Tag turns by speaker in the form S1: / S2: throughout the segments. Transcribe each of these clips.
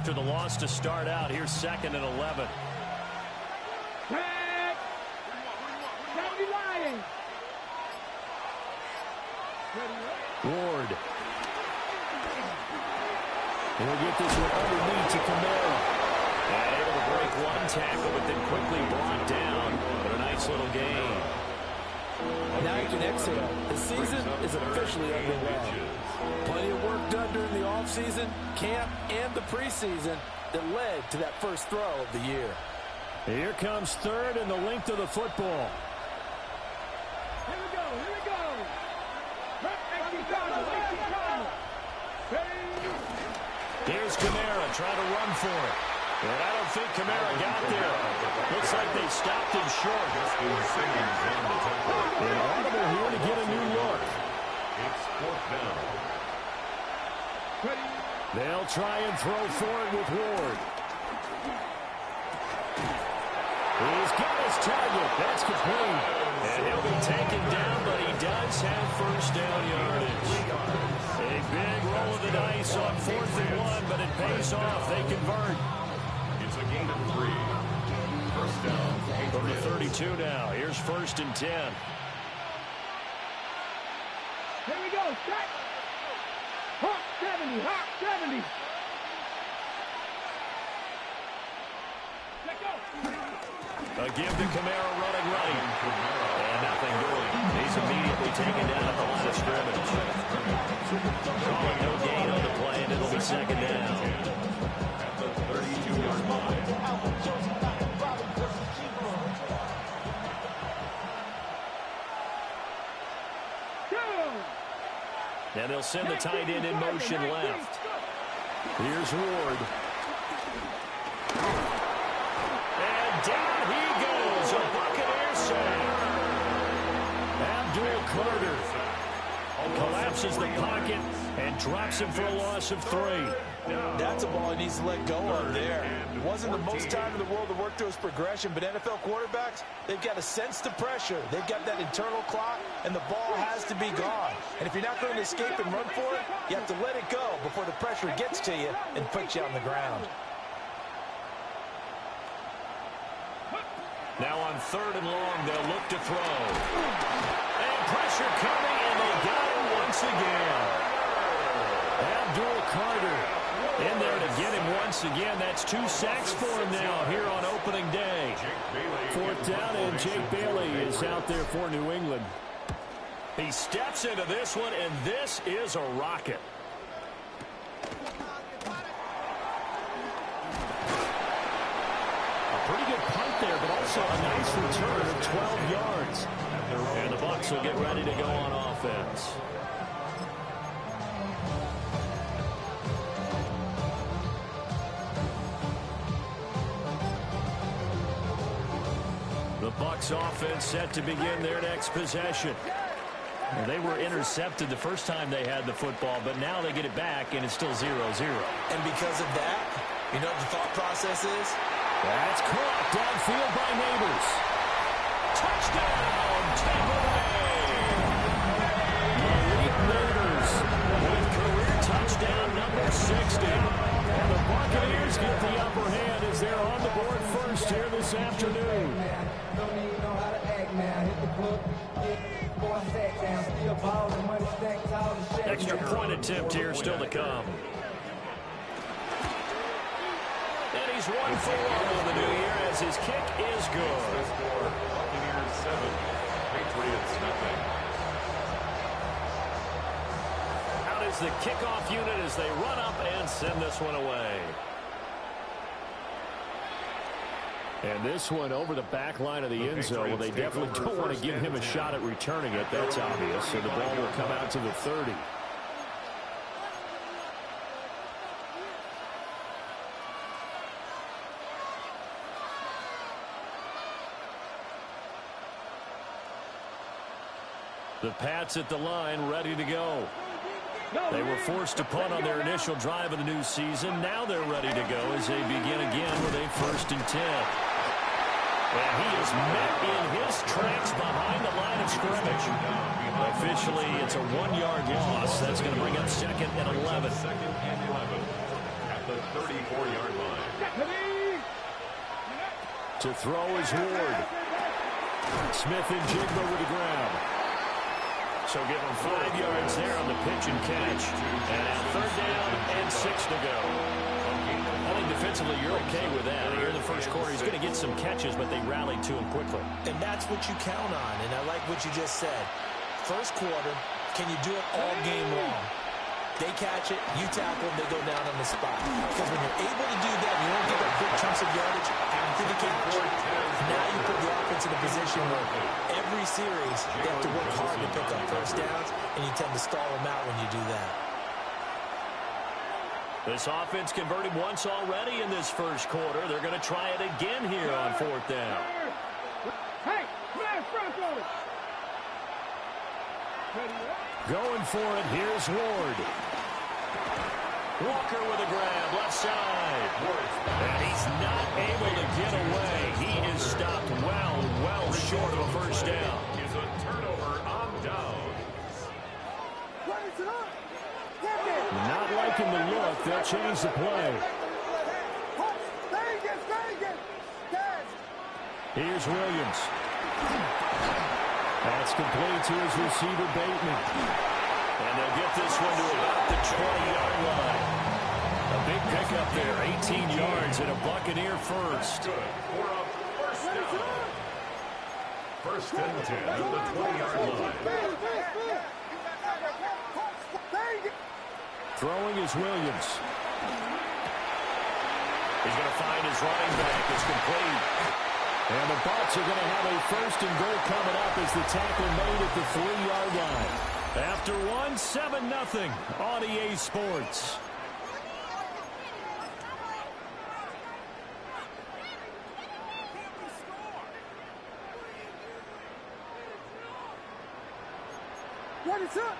S1: after the loss to start out. Here's 2nd and 11. Ward. He'll get this one underneath to Kamara. And able to break one tackle, but then quickly brought down. But a nice little gain.
S2: Now you can exhale. The season is officially underway. Plenty of work done during the offseason, camp, and the preseason that led to that first throw of the year.
S1: Here comes 3rd and the length of the football.
S3: Here we go.
S1: Here's Kamara trying to run for it. And I don't think Kamara got there. Looks like they stopped him short. And audible here to get a new look.
S4: It's 4th down.
S1: They'll try and throw for it with Ward. He's got his target. That's complete. And he'll be taken down, but he does have first down yardage. A big roll of the dice on 4th and 1, but it pays off. They convert.
S4: It's a gain of 3. First down.
S1: From the 32 now. Here's 1st and 10.
S3: Here we go. Strike. Hawk 70. Hawk 70. Let go.
S1: A give to Kamara running right. And nothing doing. He's immediately taken down at the line of scrimmage. Calling no gain on the play, and it'll be 2nd down.
S4: At the 32-yard line.
S1: And they'll send the tight end in motion left. Here's Ward. And down he goes. A Buccaneer sack. Abdul Carter collapses the pocket and drops him for a loss of 3.
S2: That's a ball he needs to let go of there. It wasn't the most time in the world to work through his progression, but NFL quarterbacks, they've got to sense the pressure. They've got that internal clock, and the ball has to be gone. And if you're not going to escape and run for it, you have to let it go before the pressure gets to you and puts you on the ground.
S1: Now on 3rd and long, they'll look to throw. And pressure coming, and they got him once again. Abdul Carter in there to get him once again. That's 2 sacks for him now here on opening day. 4th down, and Jake Bailey is out there for New England. He steps into this one, and this is a rocket. A pretty good punt there, but also a nice return of 12 yards. And the Bucs will get ready to go on offense. The Bucs offense set to begin their next possession. Well, they were intercepted the first time they had the football, but now they get it back, and it's still 0-0.
S2: And because of that, you know what the thought process is?
S1: That's caught downfield by Neighbors. Touchdown, Tampa Bay! Malik Neighbors with career touchdown number 60. And the Buccaneers get the upper hand as they're on the board first here this afternoon. Extra point attempt here still to come. And he's 1 for 1 on the new year as his kick is good.
S4: Buccaneers 7, Patriots nothing.
S1: Out is the kickoff unit as they run up and send this one away. And this one over the back line of the end zone. Well, they definitely don't want to give him a shot at returning it. That's obvious. So the ball will come out to the 30. The Pats at the line, ready to go. They were forced to punt on their initial drive of the new season. Now they're ready to go as they begin again with a 1st and 10. And he is met in his tracks behind the line of scrimmage. Officially, it's a 1-yard loss. That's going to bring up 2nd and 11.
S4: the 34-yard line.
S1: To throw is Ward. Smith and Jigba with the grab. So give him 5 yards there on the pitch and catch. And now 3rd down and 6 to go. I think defensively you're okay with that. Here in the first quarter, he's going to get some catches, but they rallied to him quickly.
S2: And that's what you count on, and I like what you just said. First quarter, can you do it all game long? They catch it, you tackle, they go down on the spot. Because when you're able to do that, you don't get that quick chunks of yardage after the catch. Now you put the offense in a position where every series they have to work hard to pick up first downs, and you tend to stall them out when you do that.
S1: This offense converted once already in this first quarter. They're going to try it again here on 4th down.
S3: Hey, man, front on it.
S1: Going for it, here's Ward. Walker with a grab, left side. And he's not able to get away. He is stopped well short of a first down.
S4: Is a turnover on downs.
S1: Not liking the look. They'll change the play. Here's Williams. That's complete to his receiver, Bateman. And they'll get this one to about the 20-yard line. A big pickup there, 18 yards and a Buccaneer first.
S4: Good for a first down. 1st and 10 at the 20-yard line.
S1: Throwing is Williams. He's going to find his running back. It's complete. And the Bucs are going to have a 1st and goal coming up as the tackle made at the 3-yard line. After 7-0 on EA Sports.
S3: What is up?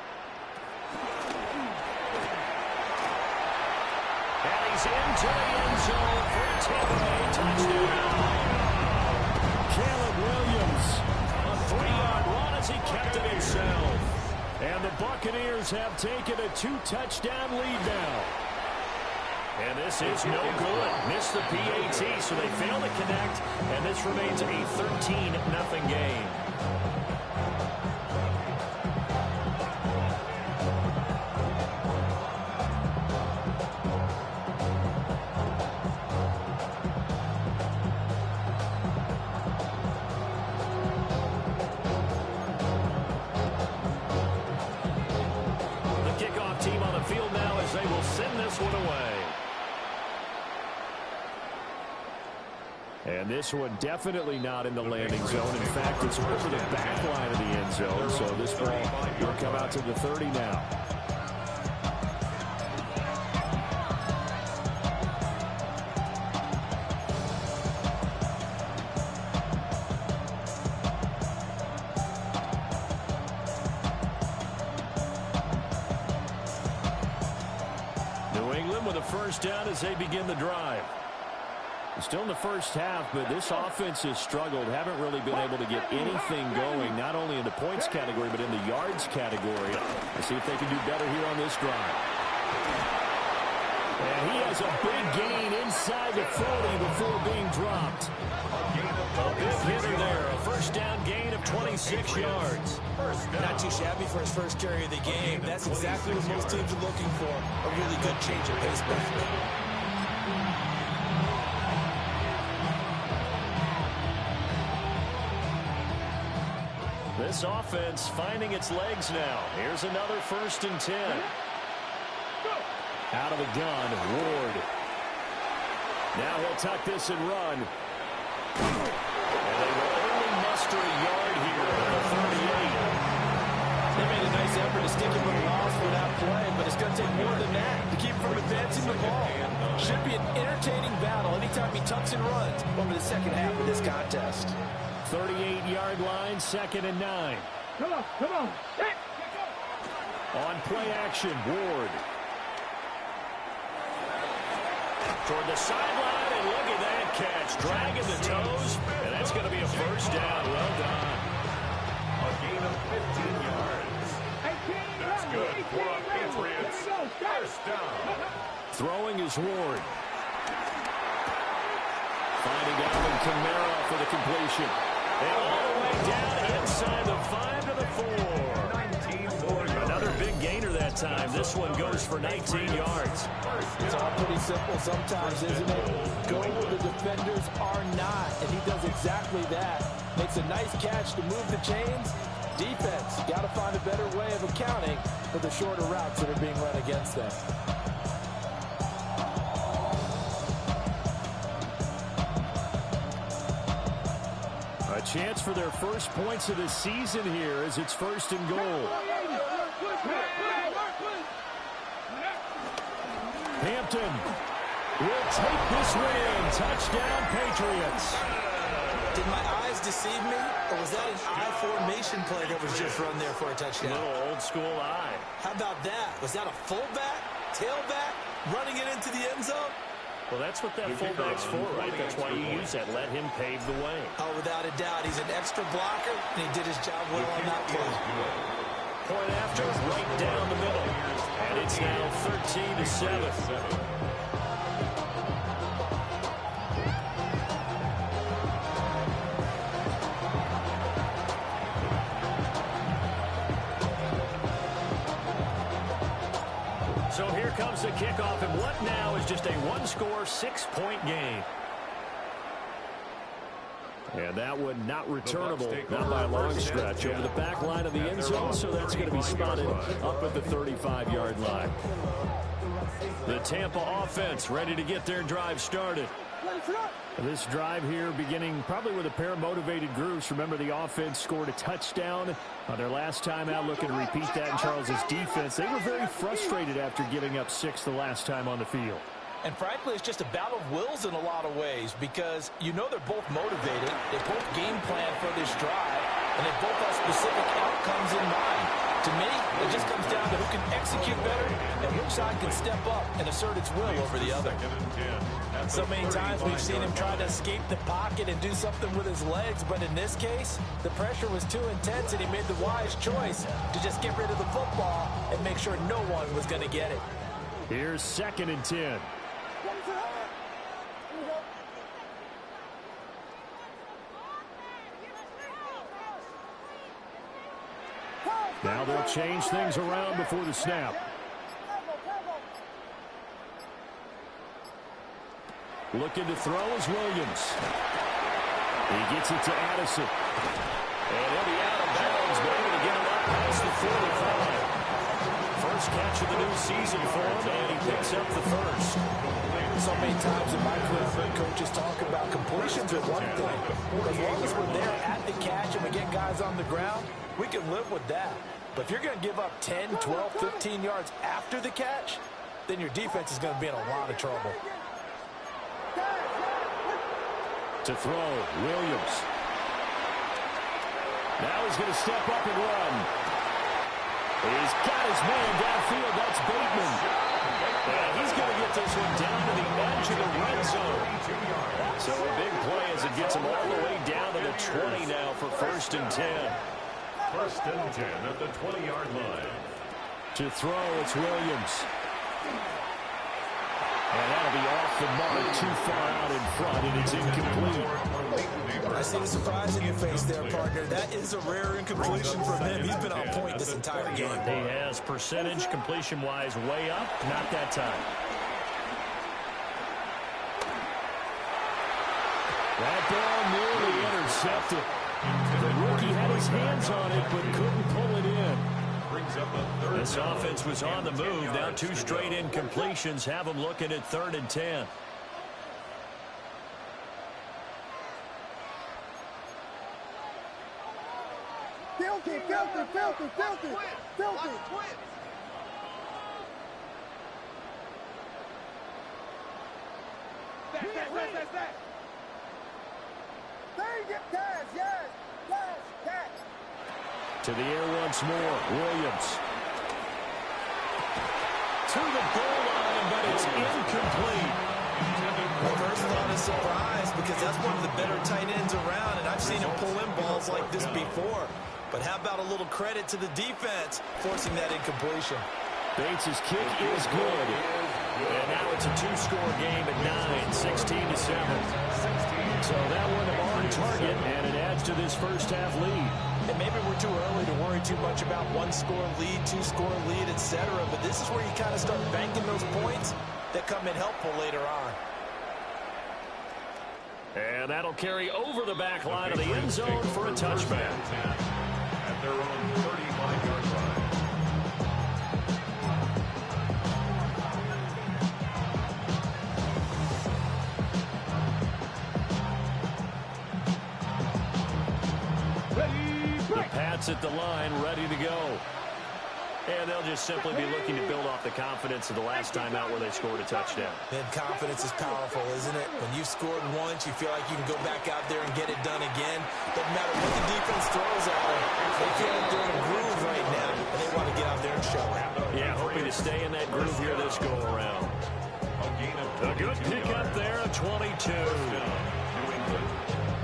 S1: And he's into the end zone for a Tampa Bay touchdown. Caleb Williams, a 3-yard run as he kept it himself. And the Buccaneers have taken a 2-touchdown lead now. And this is no good. Missed the PAT, so they fail to connect, and this remains a 13-0 game. And this one definitely not in the landing zone. In fact, it's over the back line of the end zone. So this ball will come out to the 30 now. New England with a first down as they begin the drive. Still in the first half, but this offense has struggled. Haven't really been able to get anything going, not only in the points category, but in the yards category. Let's see if they can do better here on this drive. And he has a big gain inside the 40 before being dropped. A big hitter there, a first down gain of 26 yards.
S2: Not too shabby for his first carry of the game. That's exactly what most teams are looking for, a really good change of pace back.
S1: This offense finding its legs now. Here's another 1st and 10. Out of the gun, Ward. Now he'll tuck this and run. And they will only muster a yard here at the 38.
S2: They made a nice effort to stick him with a loss for that play, but it's going to take more than that to keep him from advancing the ball. Should be an entertaining battle anytime he tucks and runs over the second half of this contest.
S1: 38-yard line, 2nd and 9.
S3: Come on.
S1: On play action, Ward. Toward the sideline, and look at that catch. Dragging the toes, and that's going to be a first down. Well done.
S4: A gain of 15 yards. That's good for a Patriots first down.
S1: Throwing is Ward. Finding Alvin Kamara for the completion. And all the way down inside the 5 to the 4. Another big gainer that time. This one goes for 19 yards.
S2: It's all pretty simple sometimes, isn't it? Go where the defenders are not, and he does exactly that. Makes a nice catch to move the chains. Defense, got to find a better way of accounting for the shorter routes that are being run against them.
S1: A chance for their first points of the season here as it's 1st and goal. Hampton will take this win. Touchdown, Patriots.
S2: Did my eyes deceive me, or was that an I formation play that was just run there for a touchdown?
S1: A little old school eye.
S2: How about that? Was that a fullback, tailback, running it into the end zone?
S1: Well, that's what that fullback's for, right? That's why you use that. Let him pave the way.
S2: Oh, without a doubt. He's an extra blocker, and he did his job well on that play.
S1: Point after, right down the middle. And it's now 13-7. So here comes the kickoff, and what now is just a one-score, 6-point game. And that one not returnable, not by a long stretch, over the back line of the end zone, so that's going to be spotted up at the 35-yard line. The Tampa offense ready to get their drive started. This drive here beginning probably with a pair of motivated groups. Remember, the offense scored a touchdown on their last time out. Looking to repeat that in Charles's defense. They were very frustrated after giving up 6 the last time on the field.
S2: And frankly, it's just a battle of wills in a lot of ways because you know they're both motivated. They both game plan for this drive, and they both have specific outcomes in mind. To me, it just comes down to who can execute better and which side can step up and assert its will over the other. So many times we've seen him try to escape the pocket and do something with his legs, but in this case, the pressure was too intense and he made the wise choice to just get rid of the football and make sure no one was going to get it.
S1: Here's 2nd and 10. Now they'll change things around before the snap. Looking to throw is Williams. He gets it to Addison. And he'll be out of bounds, but able to get him up past the 45. First catch of the new season for him, and he picks up the first.
S2: So many times in my career, coaches talk about completions are one thing. As long as we're there at the catch and we get guys on the ground, we can live with that. But if you're going to give up 10, 12, 15 yards after the catch, then your defense is going to be in a lot of trouble.
S1: To throw, Williams. Now he's going to step up and run. He's got his man downfield. That's Bateman. And he's going to get this one down to the edge of the red zone. So a big play as it gets him all the way down to the 20 now for 1st and 10.
S4: 1st and 10 at the 20-yard line.
S1: To throw, it's Williams. And that'll be off the mark, too far out in front, and it's incomplete.
S2: I see the surprise in your face there, partner. That is a rare incompletion from him. He's been on point this entire game.
S1: He has percentage completion-wise way up, not that time. That ball nearly intercepted. The rookie had his hands on it, but couldn't pull it in. This offense was on the move. Now 2 straight incompletions have them looking at 3rd and 10.
S3: Filthy, filthy, filthy, filthy, filthy. That. There you get cash, yes. Cash.
S1: To the air once more, Williams. To the goal line, but it's incomplete.
S2: Well, first thought is surprise because that's one of the better tight ends around, and I've seen him pull in balls like this before. But how about a little credit to the defense forcing that incompletion?
S1: Bates' kick is good. And now it's a two-score game at 9, 16-7. So that one on target, and it adds to this first-half lead.
S2: And maybe we're too early to worry too much about one-score lead, two-score lead, etc. But this is where you kind of start banking those points that come in helpful later on.
S1: And that'll carry over the back line of the end zone for a touchback.
S4: At their own 35-yard line.
S1: The Pats at the line, ready to go. And they'll just simply be looking to build off the confidence of the last time out where they scored a touchdown.
S2: And confidence is powerful, isn't it? When you've scored once, you feel like you can go back out there and get it done again. Doesn't matter what the defense throws at them. They feel like they're in a groove right now, and they want to get out there and show it.
S1: Yeah, hoping to stay in that groove here this go-around. A good pickup there, a 22.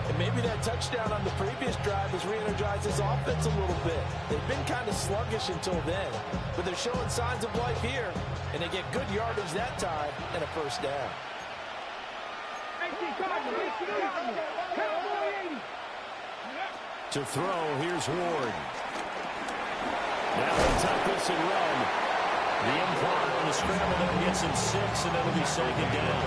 S2: And maybe that touchdown on the previous drive has re-energized this offense a little bit. They've been kind of sluggish until then, but they're showing signs of life here, and they get good yardage that time and a first down.
S1: To throw, here's Ward. Now they'll tuck this and run. The imply on the scramble, they'll get some 6, and that'll be second down.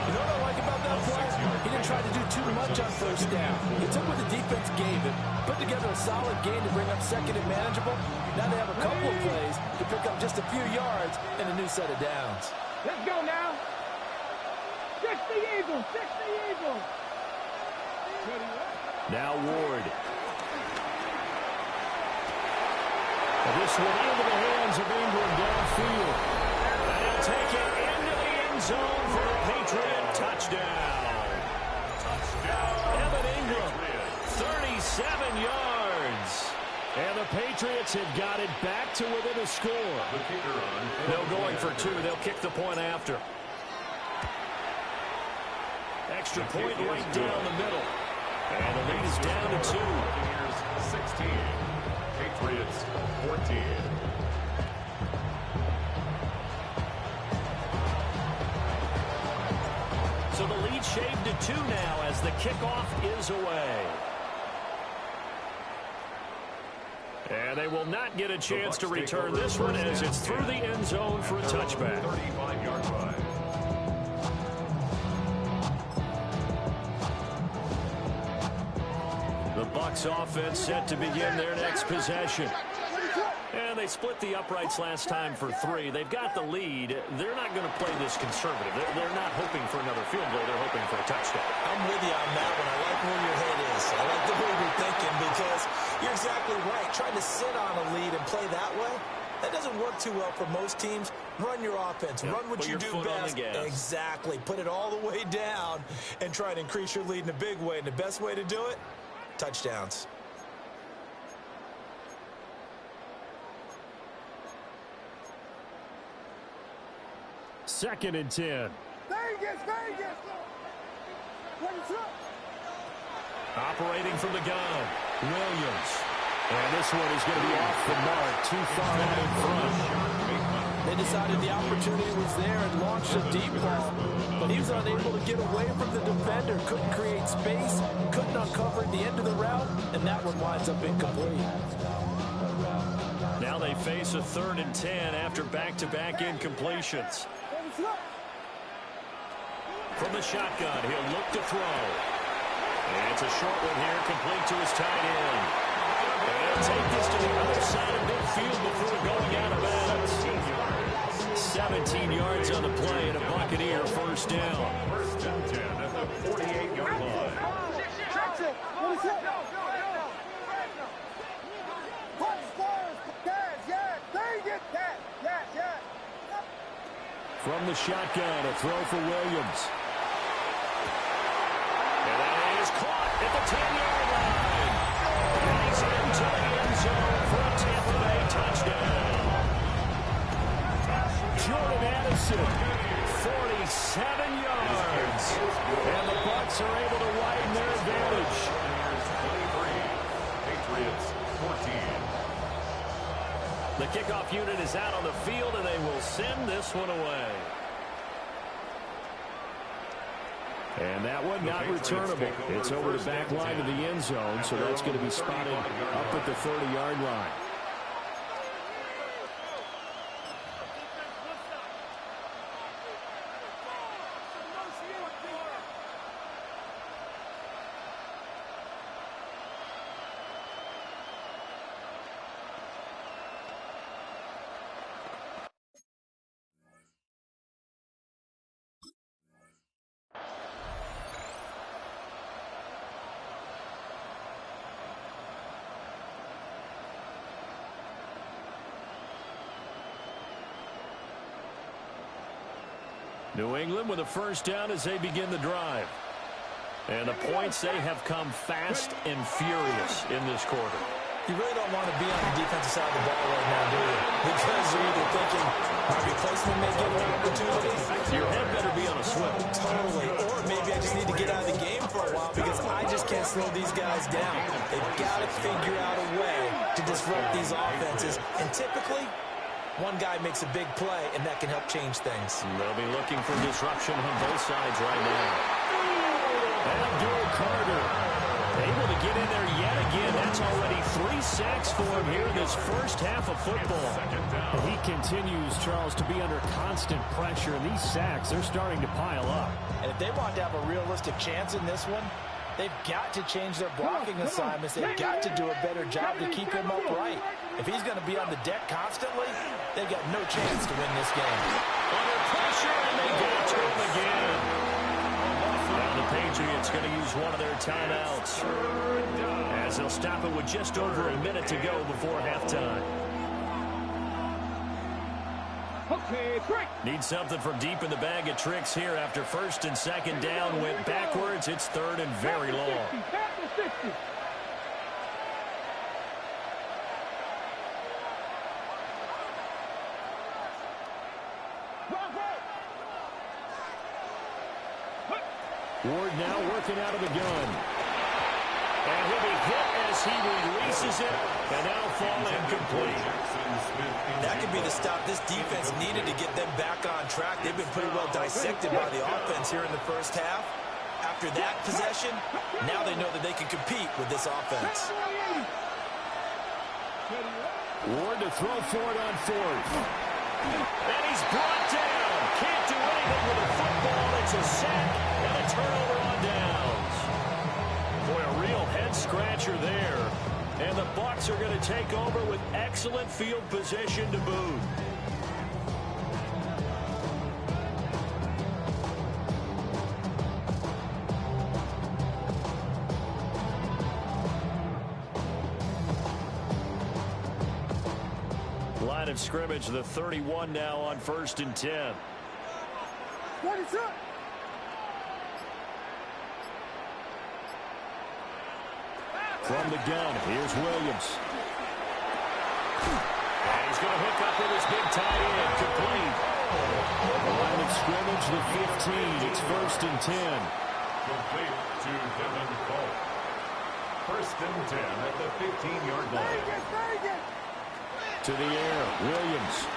S2: You know what I like about that play? He didn't try to do too much on first down. He took what the defense gave him, put together a solid game to bring up second and manageable. Now they have a couple of plays to pick up just a few yards and a new set of downs.
S3: Let's go now. 60 Eagles, 60 Eagles.
S1: Now Ward. And this one into the hands of Ingram downfield. And he'll take it into the end zone for a Patriot touchdown. Evan Ingram, 37 yards. And the Patriots have got it back to within a score. They're going for 2. They'll kick the point after. Extra point right down the middle. And the lead is down to 2.
S4: 16. Patriots 14.
S1: So the lead shaved to 2 now as the kickoff is away. And they will not get a chance to return this one as it's through the end zone for a touchback.
S4: 35-yard line.
S1: The Bucs offense set to begin their next possession. And they split the uprights last time for 3. They've got the lead. They're not going to play this conservative. They're not hoping for another field goal. They're hoping for a touchdown.
S2: I'm with you on that one. I like where your head is. I like the way you're thinking because you're exactly right. Trying to sit on a lead and play that way, that doesn't work too well for most teams. Run your offense. Run what you do best. Exactly. Put it all the way down and try and increase your lead in a big way. And the best way to do it, touchdowns.
S1: Second and 10.
S3: Vegas!
S1: Operating from the gun, Williams. And this one is going to be off the mark, too far out in front.
S2: They decided the opportunity was there and launched a deep ball, but he was unable to get away from the defender, couldn't create space, couldn't uncover the end of the route, and that one winds up incomplete.
S1: Now they face a 3rd and 10 after back-to-back incompletions. From the shotgun, he'll look to throw. And it's a short one here, complete to his tight end. And he'll take this to the other side of midfield before going out of bounds. 17 yards on the play and a Buccaneer first down.
S4: 1st and 10 at the 48-yard line.
S1: From the shotgun, a throw for Williams. And that is caught at the 10-yard line. And he's into the end zone for a Tampa Bay touchdown. Jordan Addison, 47 yards. And the Bucs are able to widen their advantage.
S4: 23, Patriots 14.
S1: The kickoff unit is out on the field, and they will send this one away. And that one not returnable. It's over the back line of the end zone, so that's going to be spotted up at the 30-yard line. New England with a first down as they begin the drive. And the points, they have come fast and furious in this quarter.
S2: You really don't want to be on the defensive side of the ball right now, do you? Because you're either thinking my replacement may get an opportunity.
S1: Your head better be on a swivel.
S2: Totally. Or maybe I just need to get out of the game for a while because I just can't slow these guys down. They've got to figure out a way to disrupt these offenses. And typically, one guy makes a big play, and that can help change things.
S1: They'll be looking for disruption on both sides right now. Abdul Carter able to get in there yet again. That's already 3 sacks for him here in this first half of football.
S5: He continues, Charles, to be under constant pressure, and these sacks, they're starting to pile up.
S2: And if they want to have a realistic chance in this one, they've got to change their blocking assignments. They've got to do a better job to keep him upright. If he's going to be on the deck constantly, they've got no chance to win this game.
S1: Under pressure, and they get it to him again. Now the Patriots going to use one of their timeouts, as they'll stop it with just over a minute to go before halftime.
S3: Okay, break.
S1: Need something from deep in the bag of tricks here after first and second down went backwards. It's third and very long.
S3: Back to 60.
S5: Ward now working out of the gun.
S1: And he'll be hit as he releases it, and now fall incomplete.
S2: That could be the stop this defense needed to get them back on track. They've been pretty well dissected by the offense here in the first half. After that possession, now they know that they can compete with this offense.
S5: Ward to throw for it on fourth.
S1: And he's brought down. Can't do anything with a football. It's a sack and a turnover on downs. Boy, a real head-scratcher there. And the Bucs are going to take over with excellent field position to boot. Line of scrimmage, the 31 now on 1st and 10.
S3: What is up?
S5: From the gun, here's Williams.
S1: And he's going to hook up with his big tight end, complete.
S5: Line of scrimmage, the 15. It's 1st and 10.
S4: Complete to Devin Cole. 1st and 10 at the 15-yard line.
S5: To the air, Williams.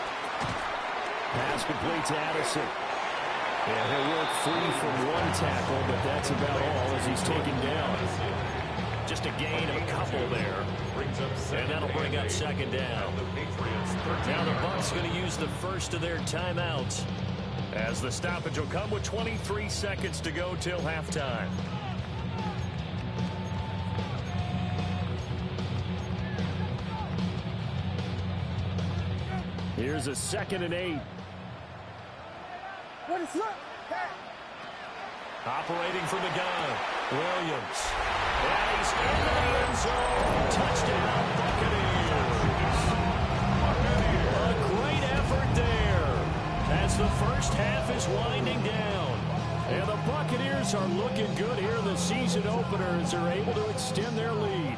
S5: Pass complete to Addison. And he'll work free from one tackle, but that's about all as he's taken down.
S1: Just a gain of a couple there. And that'll bring up second down. Now the Bucs going to use the first of their timeouts, as the stoppage will come with 23 seconds to go till halftime.
S5: Here's a 2nd and 8.
S3: What is up?
S1: Operating from the gun, Williams. And he's in the end zone. Touchdown, Buccaneers. A great effort there as the first half is winding down. And the Buccaneers are looking good here in the season opener as they're able to extend their lead.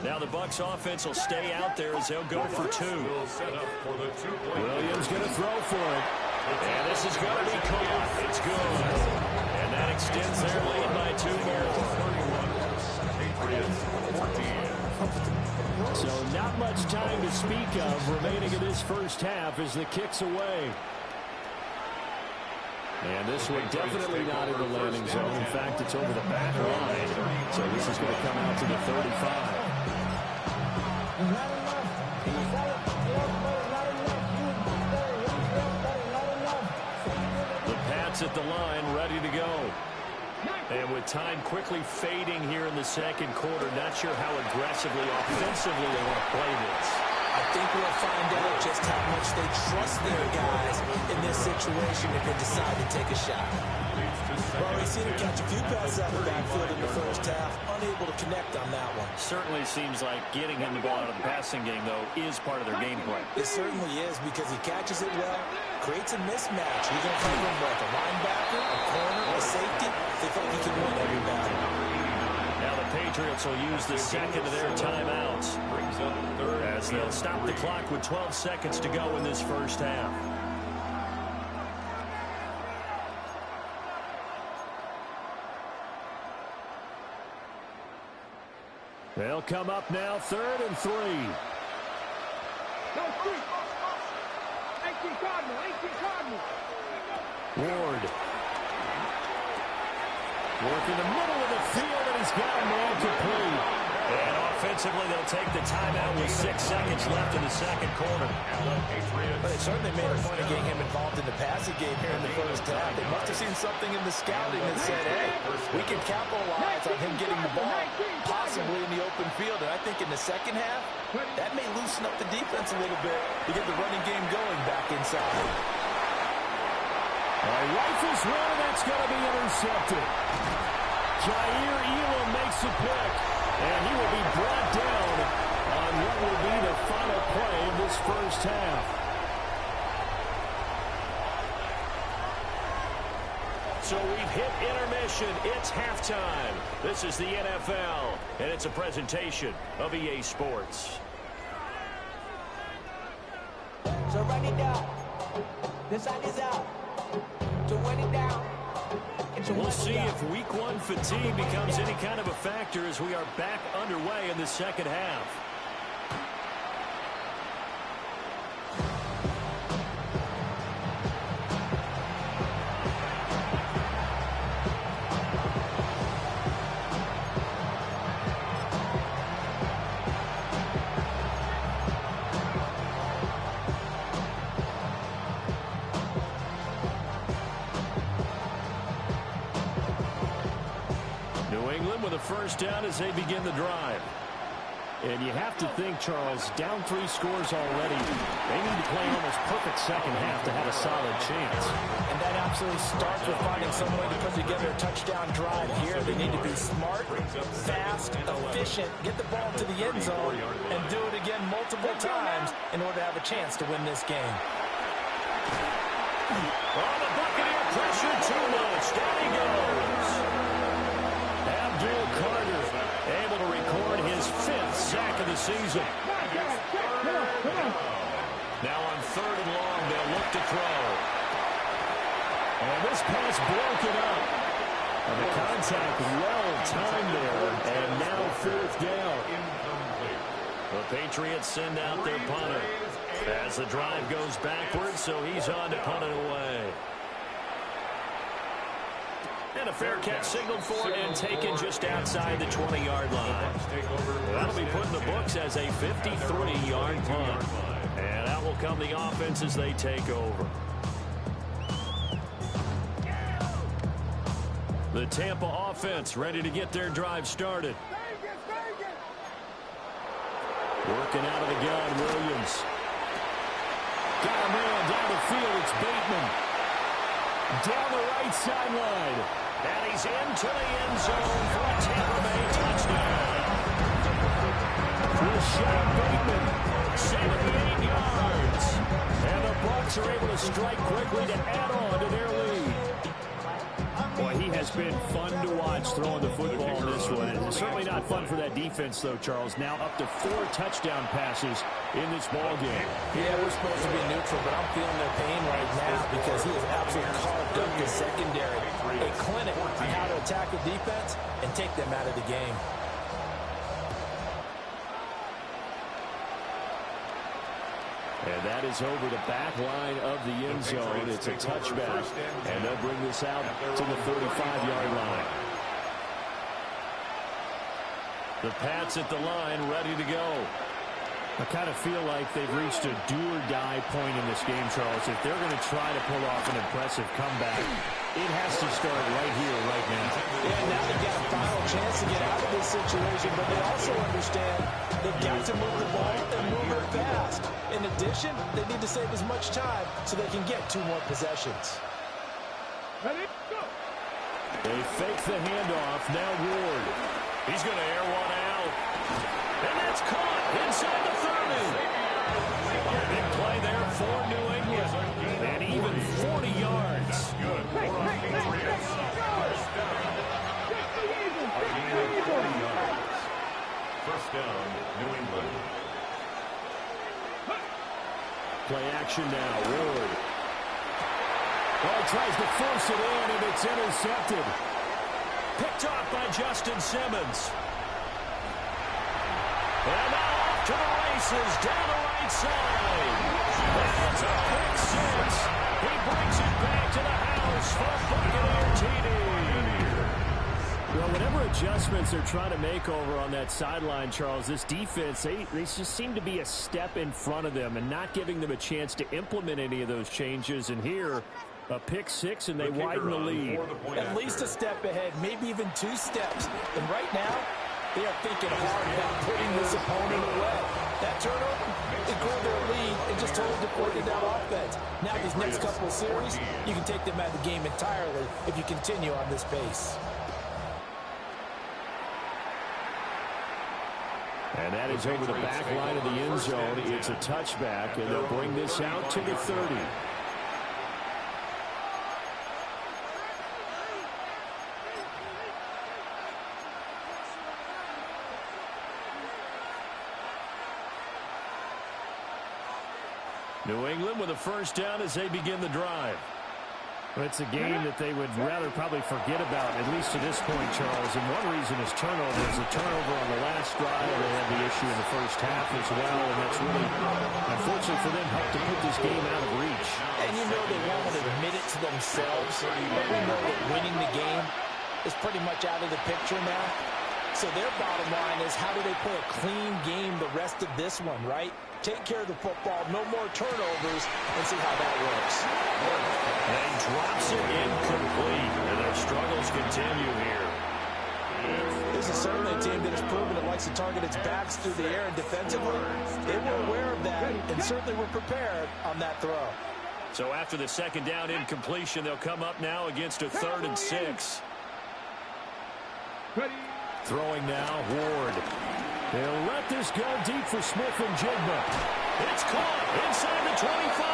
S1: Now the Bucs offense will stay out there as they'll go for 2.
S5: Williams going to throw for it.
S1: And this is going to be caught. It's good. And that extends their lead by 2 more.
S4: Patriots 14.
S5: So not much time to speak of remaining in this first half as the kick's away. And this one definitely not in the landing zone. In fact, it's over the back line. So this is going to come out to the 35. The Pats at the line, ready to go. And with time quickly fading here in the second quarter, not sure how aggressively, offensively they want to play this.
S2: I think we'll find out just how much they trust their guys in this situation if they decide to take a shot. Well, we've seen him catch a few passes out of the backfield in the first half, unable to connect on that one.
S5: Certainly seems like getting him the ball out of the passing game, though, is part of their game plan.
S2: It certainly is because he catches it well, creates a mismatch. He's going to play him like a linebacker, a corner, a safety. They think he can win every battle.
S5: Now the Patriots will use the second of their timeouts as they'll stop the clock with 12 seconds to go in this first half. They'll come up now, 3rd and 3.
S3: No, 18 Cardinal, 18 Cardinal.
S5: Ward. Working the middle of the field, and he's got a man complete. And offensively, they'll take the timeout with 6 seconds left in the second quarter.
S2: But they certainly made a point of getting him involved in the passing game here in the first half. They must have seen something in the scouting that said, hey, we can capitalize on him getting the ball possibly in the open field. And I think in the second half, that may loosen up the defense a little bit to get the running game going back inside.
S5: Rifles one, and that's going to be intercepted. Jair Elam makes the pick, and he will be brought down on what will be the final play of this first half. So we've hit intermission. It's halftime. This is the NFL, and it's a presentation of EA Sports.
S6: So run it down. This side is out. To run it down.
S5: We'll see if week 1 fatigue becomes any kind of a factor as we are back underway in the second half. First down as they begin the drive. And you have to think, Charles, down 3 scores already. They need to play an almost perfect second half to have a solid chance.
S2: And that absolutely starts with finding some way to put together a touchdown drive here. They need to be smart, fast, efficient, get the ball to the end zone, and do it again multiple times in order to have a chance to win this game.
S5: Oh, the Buccaneer pressure too much. Down he goes. Carter able to record his 5th sack of the season. Now on 3rd and long, they'll look to throw. And this pass broken up. And the contact well timed there. And now 4th down. The Patriots send out their punter as the drive goes backwards, so he's on to punt it away. And a fair catch signaled for it and taken just outside the 20-yard line. That'll be put in the books as a 53-yard punt. And out will come the offense as they take over. The Tampa offense ready to get their drive started. Working out of the gun, Williams. Got a man down the field, it's Bateman. Down the right sideline. And he's into the end zone for a Tampa Bay touchdown. Full shot, Bateman. 78 yards. And the Bucs are able to strike quickly to add on to their lead. Boy, he has been fun to watch throwing the football in this one. It's certainly not fun for that defense, though, Charles. Now up to 4 touchdown passes in this ball game.
S2: Yeah, we're supposed to be neutral, but I'm feeling their pain right now because he has absolutely carved up the secondary. A clinic on how to attack the defense and take them out of the game.
S5: And that is over the back line of the end zone. It's a touchback, and they'll bring this out to the 35-yard line. The Pats at the line, ready to go. I kind of feel like they've reached a do-or-die point in this game, Charles. If they're going to try to pull off an impressive comeback, it has to start right here, right now.
S2: Yeah, now they've got a final chance to get out of this situation, but they also understand they've got to move the ball and move it fast. In addition, they need to save as much time so they can get 2 more possessions.
S3: Ready, go.
S5: They fake the handoff. Now Ward.
S1: He's going to air one out. And that's caught inside the 30. Big play there for New England. And even 40 yards.
S4: Good for our Patriots. First down. A gain of 40 yards. First down, New England.
S5: Play action now. Ward. Oh, tries to force it in, and it's intercepted.
S1: Picked off by Justin Simmons. And now off to the races down the right side. That's a pick 6. He brings it back to the house for Buccaneer TD.
S5: Well, whatever adjustments they're trying to make over on that sideline, Charles, this defense, they just seem to be a step in front of them and not giving them a chance to implement any of those changes. And here, a pick 6, and they widen the lead.
S2: At least a step ahead, maybe even 2 steps. And right now, they are thinking hard about putting this opponent away. That turnover, it grew their lead and just totally depleted that offense. Now these next couple of series, you can take them out of the game entirely if you continue on this pace.
S5: And that is over the back line of the end zone. It's a touchback, and they'll bring this out to the 30. New England with a first down as they begin the drive. Well, it's a game that they would rather probably forget about, at least to this point, Charles. And one reason is turnovers. A turnover on the last drive. They had the issue in the first half as well, and that's really, unfortunately for them, helped to put this game out of reach.
S2: And you know they won't admit it to themselves, but we know that winning the game is pretty much out of the picture now. So their bottom line is, how do they play a clean game the rest of this one, right? Take care of the football, no more turnovers, and see how that works.
S1: And he drops it incomplete, and their struggles continue here.
S2: This is certainly a team that has proven it likes to target its backs through the air and defensively. They were aware of that and certainly were prepared on that throw.
S1: So after the second down incompletion, they'll come up now against a 3rd and 6.
S3: Ready.
S5: Throwing now, Ward. They'll let this go deep for Smith and Jigba.
S1: It's caught inside the 25.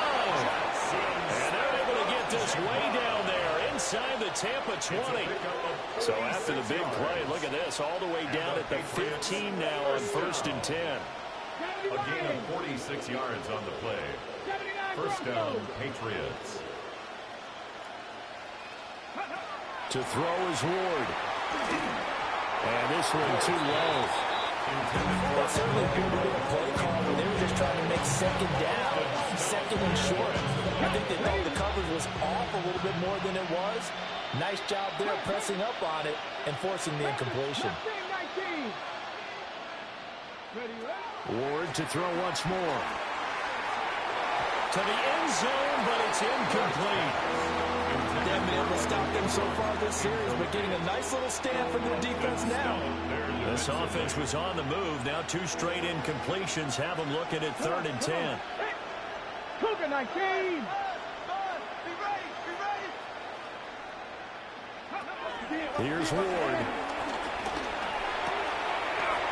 S1: And they're able to get this way down there inside the Tampa 20. So after the big play, look at this, all the way down at the 15 now on 1st and 10.
S4: A gain of 46 yards on the play. First down, Patriots.
S5: To throw is Ward. And this one too low.
S2: That certainly appeared to be a play call where they were just trying to make second down, 2nd and short. I think they thought the coverage was off a little bit more than it was. Nice job there pressing up on it and forcing the incompletion.
S5: Ward to throw once more.
S1: To the end zone, but it's incomplete.
S2: They haven't been able to stop them so far this series, but getting a nice little stand from their defense now.
S1: This offense was on the move. Now 2 straight incompletions have them looking at 3rd and 10.
S3: Cougar 19.
S5: Here's Ward.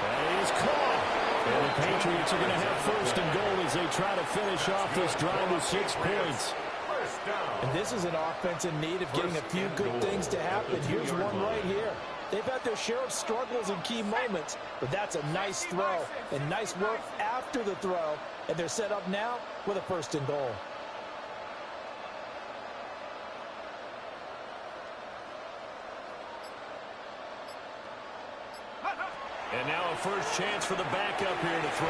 S5: And he is caught. And the Patriots are going to have 1st and goal as they try to finish off this drive with 6 points.
S2: And this is an offense in need of getting a few good things to happen. Here's one right here. They've had their share of struggles in key moments, but that's a nice throw and nice work after the throw. And they're set up now with a 1st and goal.
S1: And now a first chance for the backup here to throw.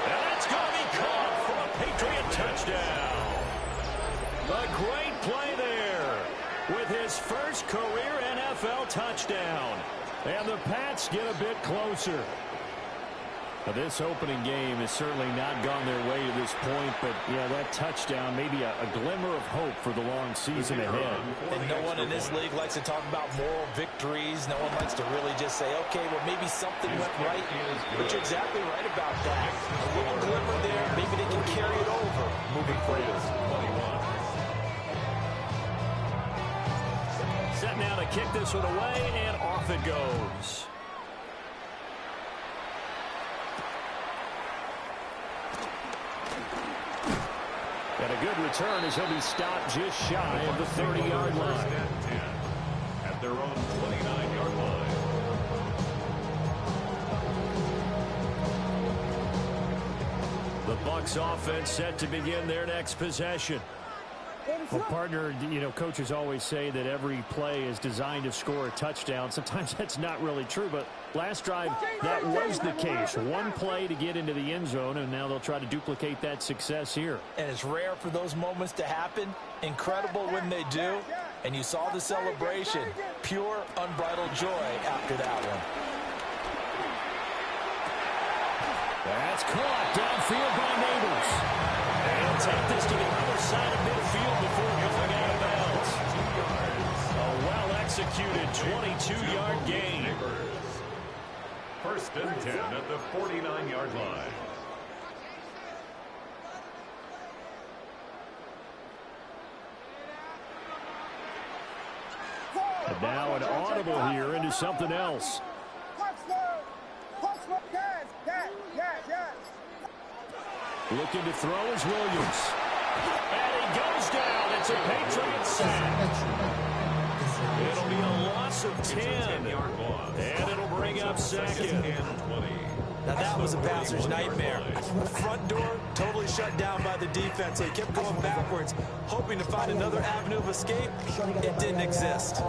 S1: And that's going to be caught for a Patriot touchdown. A great play there with his first career NFL touchdown. And the Pats get a bit closer. Now, this opening game has certainly not gone their way to this point, but, yeah, that touchdown, maybe a glimmer of hope for the long season ahead.
S2: And no one in this league likes to talk about moral victories. No one likes to really just say, okay, well, maybe something went right. But you're exactly right about that. A little glimmer there. Maybe they can carry it over moving forward.
S1: Set now to kick this one away, and off it goes. And a good return as he'll be stopped just shy of the 30-yard line.
S4: At their own 29-yard line.
S1: The Bucs offense set to begin their next possession.
S5: Well, partner, you know, coaches always say that every play is designed to score a touchdown. Sometimes that's not really true, but last drive, that was the case. One play to get into the end zone, and now they'll try to duplicate that success here.
S2: And it's rare for those moments to happen. Incredible when they do. And you saw the celebration. Pure, unbridled joy after that one.
S1: That's caught downfield by Nobs. And he'll take this to the other side of midfield before going out of bounds. A well-executed 22-yard gain.
S4: First and 10 at the 49-yard line.
S5: And now an audible here into something else.
S1: Looking to throw is Williams. And he goes down. It's a Patriot sack. It'll be a loss of 10. And it'll bring up second.
S2: Now that was a passer's nightmare. The front door totally shut down by the defense, so he kept going backwards, hoping to find another avenue of escape. It didn't exist.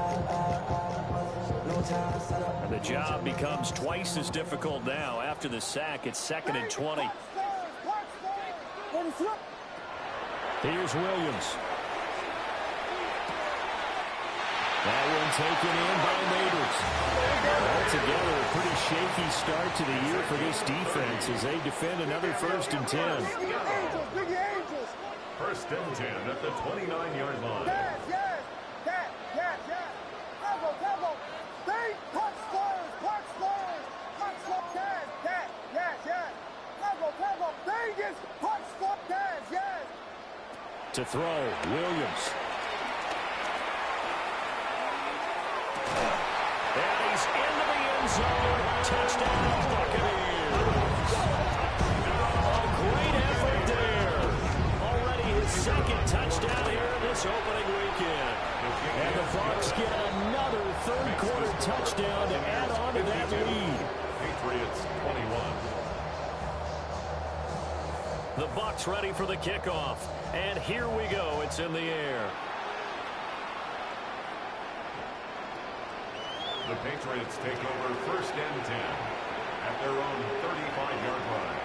S1: And the job becomes twice as difficult now. After the sack, it's 2nd and 20.
S5: Here's Williams.
S1: That one taken in by Nobs.
S5: Altogether, a pretty shaky start to the year for this defense as they defend another 1st and 10.
S4: First and 10 at the 29-yard line.
S5: To throw, Williams.
S1: And he's into the end zone. Touchdown, Buccaneers. A great effort there. Already his 2nd touchdown here this opening weekend. And the Bucs get another 3rd-quarter touchdown to add on to that lead.
S4: Patriots 21.
S1: The Bucs ready for the kickoff. And here we go. It's in the air.
S4: The Patriots take over first and 10 at their own 35-yard line.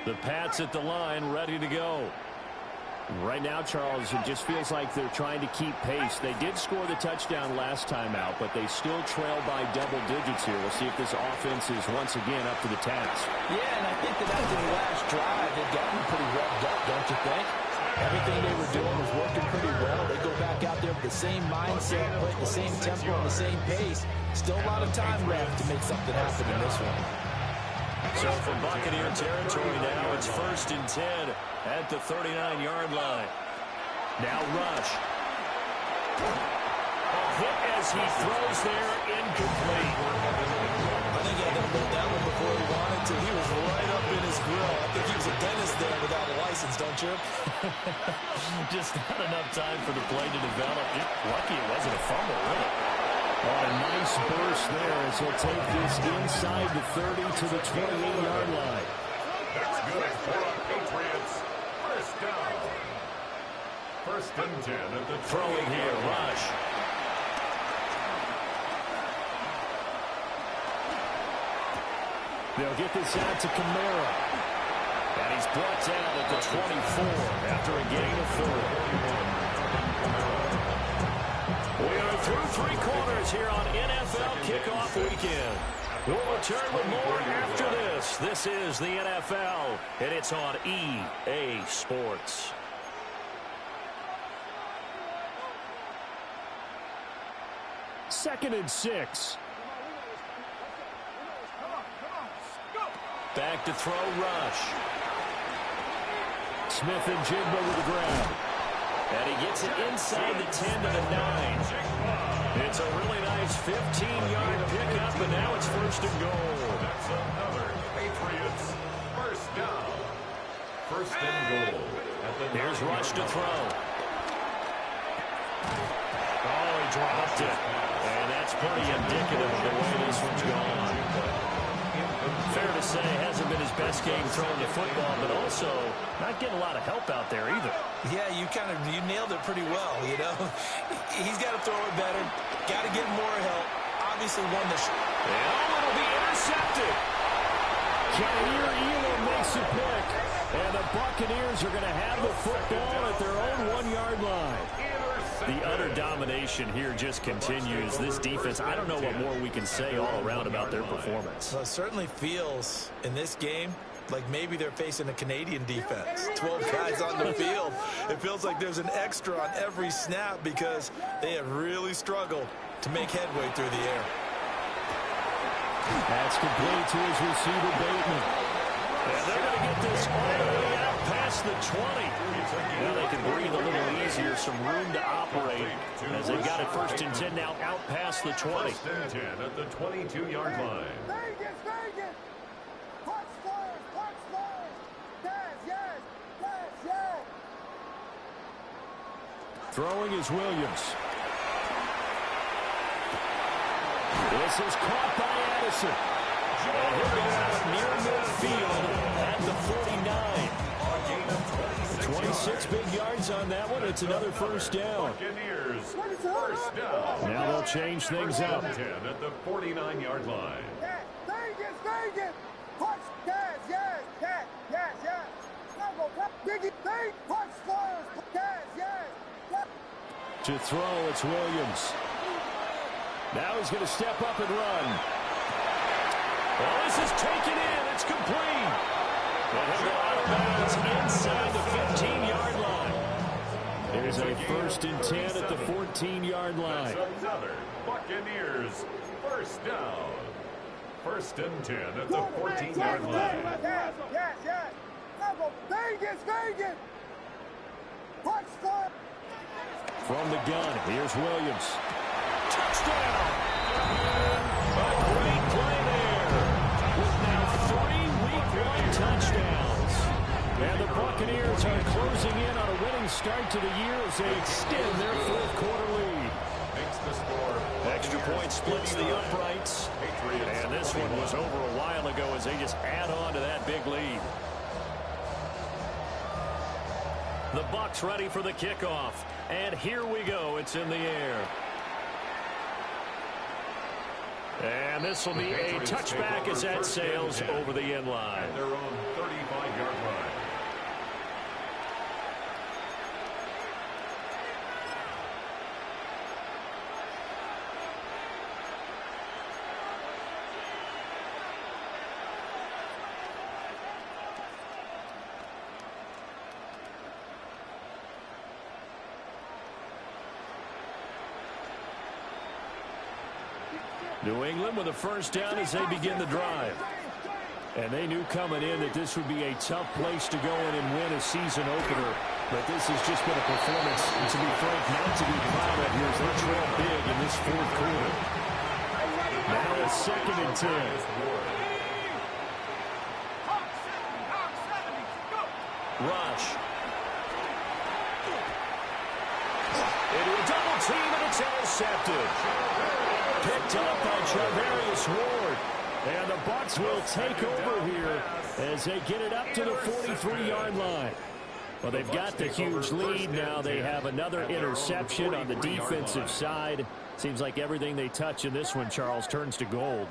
S1: The Pats at the line, ready to go.
S5: Right now, Charles, it just feels like they're trying to keep pace. They did score the touchdown last time out, but they still trail by double digits here. We'll see if this offense is once again up to the task.
S2: Yeah, and I think that after the last drive, they've gotten pretty revved up, don't you think? Everything they were doing was working pretty well. They go back out there with the same mindset, playing the same tempo and the same pace. Still a lot of time left to make something happen in this one.
S1: So from Buccaneer territory now, it's 1st and 10 at the 39-yard line. Now Rush. A hit as he throws there, incomplete.
S2: I think he had that pulled down before he wanted to. He was right up in his grill. I think he was a dentist there without a license, don't you?
S1: Just not enough time for the play to develop. Just lucky it wasn't a fumble, really.
S5: Oh, a nice burst there as he'll take this inside the 30 to the 28-yard line.
S4: That's good for the Patriots. First down. First and 10 at the
S1: Throwing here, Rush.
S5: They'll get this out to Kamara. And he's brought down at the 24 after a gain of 4. We are through 3 quarters here on NFL Kickoff Weekend. We'll return with more after this. This is the NFL, and it's on EA Sports. Second and 6. Back to throw, Rush. Smith and Jigba with the grab. And he gets it inside the 10 to the 9. It's a really nice 15-yard pickup, and now it's first and goal.
S4: That's another Patriots first down. First and goal.
S5: Here's Rush to throw. Oh, he dropped it. And that's pretty indicative of the way this one's gone. Fair to say, hasn't been his best game throwing the football, but also not getting a lot of help out there either.
S2: Yeah, you nailed it pretty well, you know. He's got to throw it better. Got to get more help. Obviously won the
S5: it'll be intercepted. Jair Elam makes a pick, and the Buccaneers are going to have the football at their own 1-yard line. The utter domination here just continues. This defense, I don't know what more we can say all around about their performance.
S2: Well, it certainly feels in this game like maybe they're facing a Canadian defense. 12 guys on the field. It feels like there's an extra on every snap because they have really struggled to make headway through the air.
S5: That's complete to his receiver, Bateman. And they're going to get this all the way out past the 20. Now they can breathe a little easier, some room to operate as they've got it first and 10 now out past the 20.
S4: First and 10 at the 22-yard line.
S3: Vegas, Vegas! Punch Flyers, punch Flyers! Yes, yes!
S5: Throwing is Williams. This is caught by Addison. And he'll go out near midfield at the 49. 26 big yards on that one. It's another first down.
S4: Buccaneers first down.
S5: Now they'll change things up.
S4: 10 at the 49-yard line.
S3: Vegas, Vegas! Punch, yes! Biggie, punch Flyers, yes!
S5: To throw, it's Williams. Now he's going to step up and run. Oh, this is taken in. It's complete. And he'll go out of bounds inside the 15-yard line. There's a first and 10 at the 14-yard line.
S4: That's another Buccaneers first down. First and 10 at the 14-yard line.
S3: Yes! Vegas! Punch Flyers!
S5: From the gun, here's Williams. Touchdown! A great play there. With now 3 Week 1 touchdowns. And the Buccaneers are closing in on a winning start to the year as they extend their 4th quarter lead.
S4: Makes the score.
S5: Extra point splits the uprights. And this one was over a while ago as they just add on to that big lead. The Bucs ready for the kickoff. And here we go. It's in the air. And this will be a touchback as that sails over the end line.
S4: At their own 35-yard line.
S5: New England with a first down as they begin the drive. And they knew coming in that this would be a tough place to go in and win a season opener. But this has just been a performance, and to be frank, not to be proud of here as they trail big in this 4th quarter. Now it's 2nd and 10. Rush. Into a double team, and it's intercepted. Picked up by Charvarius Ward. And the Bucs will take over here as they get it up to the 43-yard line. Well, they've got the huge lead now. They have another interception on the defensive side. Seems like everything they touch in this one, Charles, turns to gold.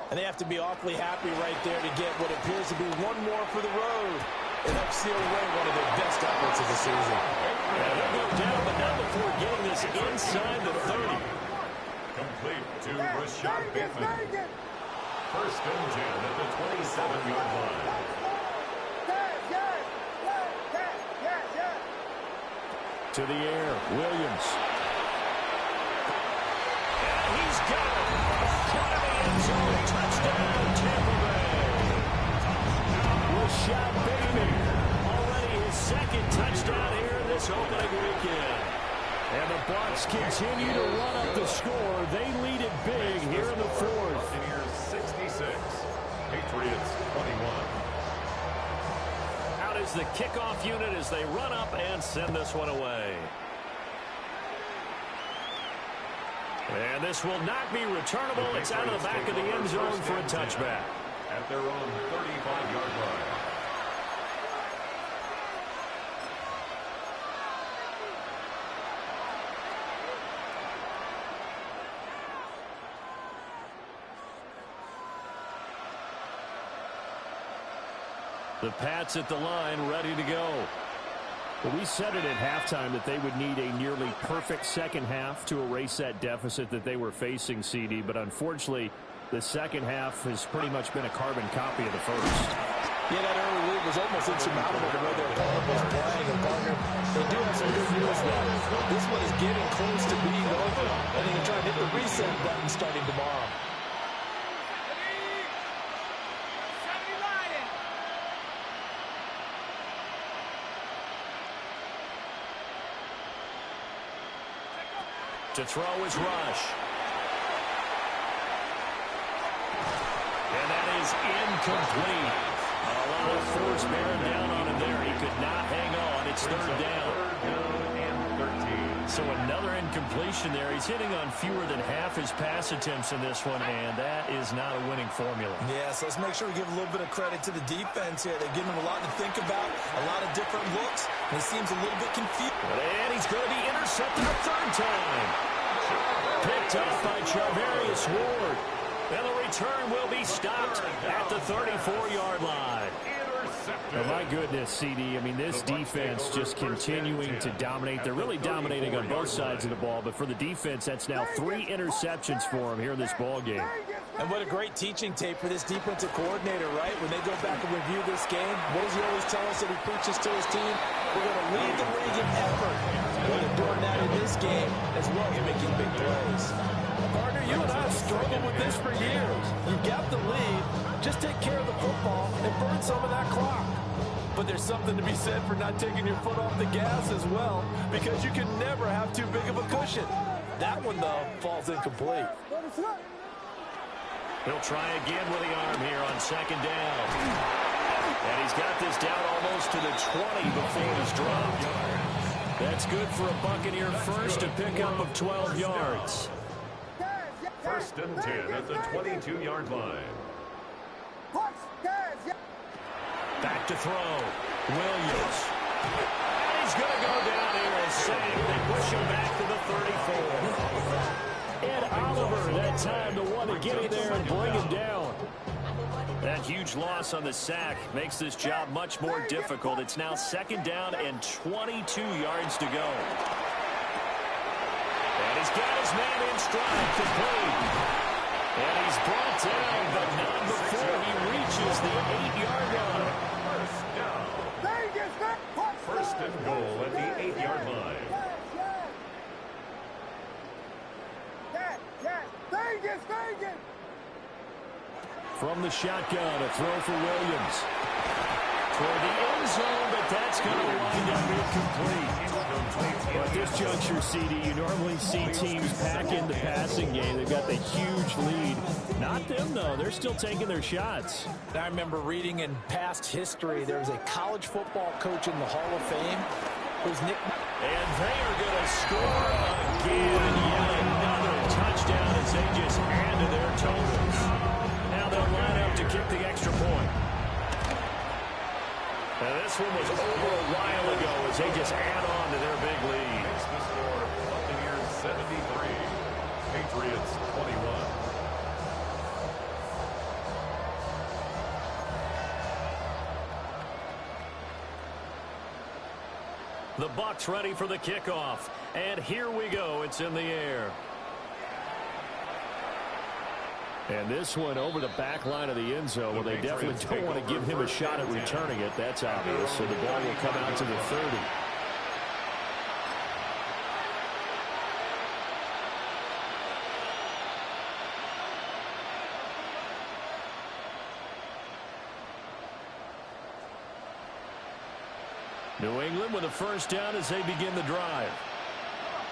S2: And they have to be awfully happy right there to get what appears to be one more for the road. And help seal away one of their best efforts of the season.
S1: Yeah, they'll go down, but not before getting this inside the 30.
S4: Complete to Rashad Bateman. First and 10 at the 27-yard line.
S5: To the air, Williams.
S1: And he's got it. Caught in the end zone. Touchdown, Tampa Bay. Rashad Bateman, already his second touchdown here in this opening weekend. And the Bucs continue to run up the score. They lead it big here in the fourth.
S4: Buccaneers 66, Patriots 21.
S1: Out is the kickoff unit as they run up and send this one away. And this will not be returnable. It's out of the back of the end zone for a touchback.
S4: At their own 35-yard line.
S1: The Pats at the line, ready to go.
S5: Well, we said it at halftime that they would need a nearly perfect second half to erase that deficit that they were facing, CD. But unfortunately, the second half has pretty much been a carbon copy of the first.
S2: Yeah, that early lead was almost insurmountable the way their opponent was playing. And partner, they do have some good news though. This one is getting close to being over. And they can try and hit the reset button starting tomorrow.
S1: To throw is Rush. And that is incomplete. A lot of force bearing down on him there. He could not hang on. It's third down. So another incompletion there. He's hitting on fewer than half his pass attempts in this one, and that is not a winning formula.
S2: Yes, let's make sure we give a little bit of credit to the defense here. They're giving him a lot to think about, a lot of different looks, and he seems a little bit confused.
S1: And he's going to be intercepted a third time. Picked up by Charvarius Ward. And the return will be stopped at the 34-yard line.
S5: Oh, my goodness, CD. I mean, this defense just continuing to dominate. They're really dominating on both sides of the ball, but for the defense, that's now 3 interceptions for them here in this ball game.
S2: And what a great teaching tape for this defensive coordinator, right? When they go back and review this game, what does he always tell us that he preaches to his team? We're going to lead the league in effort. Well, they're doing that in this game as well as making big plays.
S7: Partner, you and I have struggled with this for years. You've got the lead. Just take care of the football and burn some of that clock. But there's something to be said for not taking your foot off the gas as well, because you can never have too big of a cushion. That one, though, falls incomplete.
S1: He'll try again with the arm here on second down. And he's got this down almost to the 20 before he's dropped. That's good for a Buccaneer first, a pickup of 12 yards.
S4: First and 10 at the 22-yard line.
S1: Back to throw. Williams. And he's going to go down here and save. They push him back to the 34. Ed Oliver, that time the one to get him there and bring him down. That huge loss on the sack makes this job much more difficult. It's now second down and 22 yards to go. And he's got his man in stride, complete. And he's brought down, but not before he reaches the 8-yard line.
S4: First and goal at the 8-yard line.
S5: From the shotgun, a throw for Williams. Toward the end zone, but that's going to wind up incomplete. Well, at this juncture, CD, you normally see teams pack in the passing game. They've got the huge lead. Not them, though. They're still taking their shots.
S2: I remember reading in past history, there was a college football coach in the Hall of Fame whose nickname.
S1: And they are going to score again. Yet another touchdown as they just add to their totals. Now they'll line up to kick the extra point. Now this one was over a while ago as they just add on to their big lead.
S4: Makes the score Buccaneers 73, Patriots 21.
S1: The Bucs ready for the kickoff. And here we go. It's in the air. And this one over the back line of the end zone. Well, they definitely don't want to give him a shot at returning it. That's obvious. So the ball will come out to the 30. New England with a first down as they begin the drive.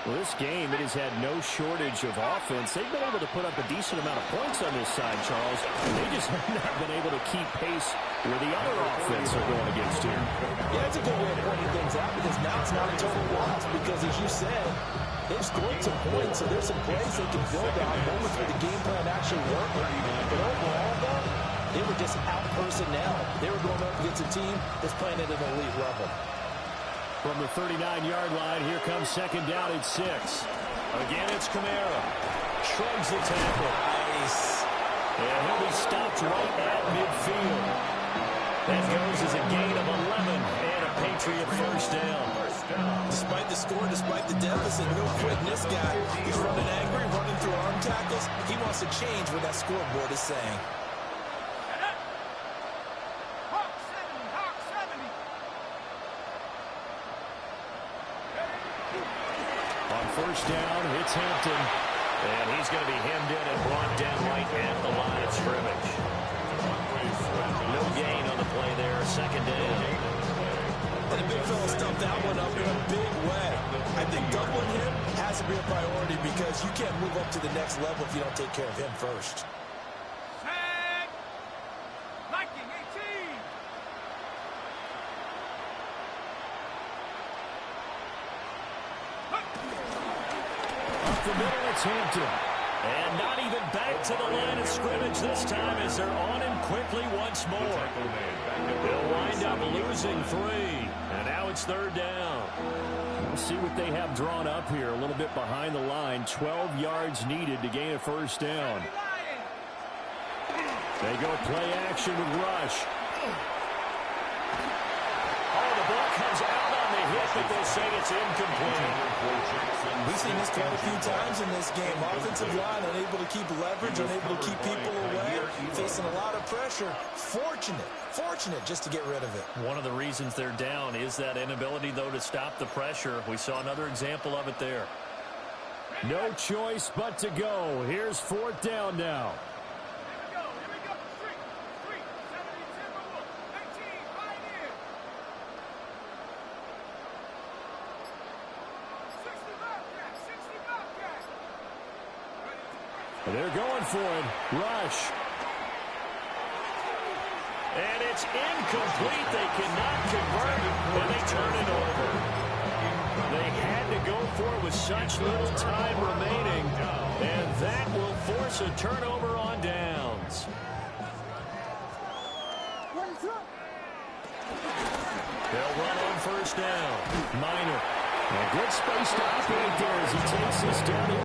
S1: Well, this game, it has had no shortage of offense. They've been able to put up a decent amount of points on this side, Charles. They just have not been able to keep pace where the other offense are going against here.
S2: Yeah, it's a good way of pointing things out because now it's not a total loss because, as you said, they've scored some points, so there's some plays they can build on, moments where the game plan actually worked. But overall, though, they were just out-personnel. They were going up against a team that's playing at an elite level.
S1: From the 39-yard line, here comes second down at 6. Again, it's Kamara. Shrugs the tackle.
S2: Nice.
S1: And he'll be stopped right at midfield. That goes as a gain of 11 and a Patriot first down.
S2: Despite the score, despite the deficit, no quitting this guy. He's running angry, running through arm tackles. He wants to change what that scoreboard is saying.
S1: First down, it's Hampton. And he's going to be hemmed in and brought down right at the line of scrimmage. No gain on the play there, second down.
S2: And the big fella stumped that one up in a big way. I think doubling him has to be a priority because you can't move up to the next level if you don't take care of him first.
S1: The middle, it's Hampton. And not even back to the line of scrimmage this time as they're on him quickly once more. They'll wind up losing 3. And now it's third down. We'll see what they have drawn up here. A little bit behind the line. 12 yards needed to gain a first down. They go play action with Rush. Oh, the ball comes out on the hit, but they'll say it's incomplete.
S2: We've seen this quite a few times in this game. Offensive line unable to keep leverage, unable to keep people away, facing a lot of pressure. Fortunate just to get rid of it.
S1: One of the reasons they're down is that inability, though, to stop the pressure. We saw another example of it there. No choice but to go. Here's fourth down now. They're going for it. Rush. And it's incomplete. They cannot convert, and they turn it over. They had to go for it with such little time remaining, and that will force a turnover on downs. They'll run on first down. Minor. A good space to operate there as he takes this down.